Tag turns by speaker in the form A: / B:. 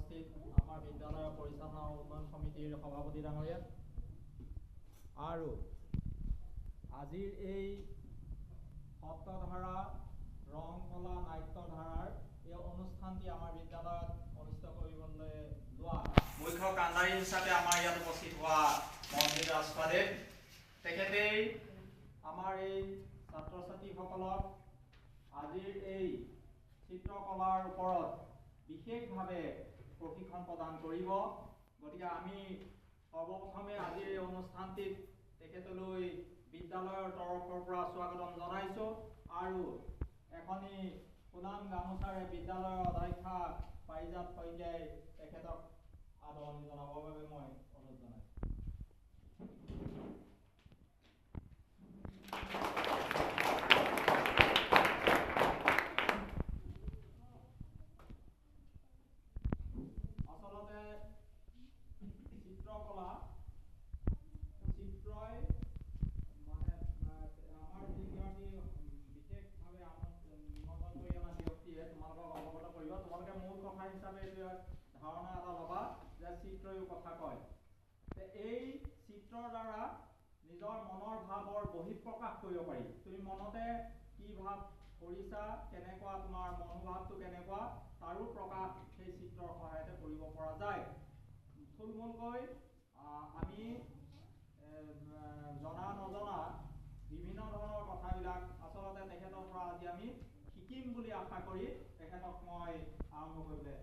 A: উপস্থিত আমাৰ বিদ্যালয়ৰ পৰিচালনা উন্নয়ন সমিতিৰ সভাপতি ডাঙৰীয়া আৰু আজিৰ এই সপ্তধাৰা ৰং কলা নাট্যধাৰাৰ এই অনুষ্ঠানটি আমাৰ বিদ্যালয়ত অনুষ্ঠিত কৰিবলৈ যোৱা মুখ্য কাণ্ডাৰী হিচাপে আমাৰ ইয়াত উপস্থিত হোৱা মন্দিৰ ৰাজপাদেৱ তেখেতেই আমাৰ এই ছাত্ৰ ছাত্ৰীসকলক আজিৰ এই চিত্ৰকলাৰ ওপৰত বিশেষভাৱে প্ৰশিক্ষণ প্ৰদান কৰিব। গতিকে আমি সৰ্বপ্ৰথমে আজিৰ এই অনুষ্ঠানটিত তেখেতলৈ বিদ্যালয়ৰ তৰফৰ পৰা স্বাগতম জনাইছোঁ আৰু এখনি সুনাম গামোচাৰে বিদ্যালয়ৰ অধ্যক্ষা পাৰিজাত শইকীয়াই তেখেতক আদৰণি জনাবৰ বাবে মই অনুৰোধ জনাইছোঁ। আচলতে চিত্ৰকলা চিত্ৰই মানে আমাৰ যিগৰাকী বিশেষভাৱে নিমন্ত্ৰণ কৰি অনা ব্যক্তিয়ে তোমালোকক অৱগত কৰিব। তোমালোকে মূল কথা হিচাপে এইটো ধাৰণা এটা ল'বা যে চিত্ৰইও কথা কয়। এই চিত্ৰৰ দ্বাৰা নিজৰ মনৰ ভাৱৰ বহিঃপ্ৰকাশ কৰিব পাৰি। তুমি মনতে কি ভাৱ কৰিছা, কেনেকুৱা তোমাৰ মনোভাৱটো কেনেকুৱা, তাৰো প্ৰকাশ সেই চিত্ৰৰ সহায়তে কৰিব পৰা যায়। থুলমূলকৈ আমি জনা নজনা বিভিন্ন ধৰণৰ কথাবিলাক আচলতে তেখেতৰ পৰা আজি আমি শিকিম বুলি আশা কৰি তেখেতক মই আৰম্ভ কৰিবলৈ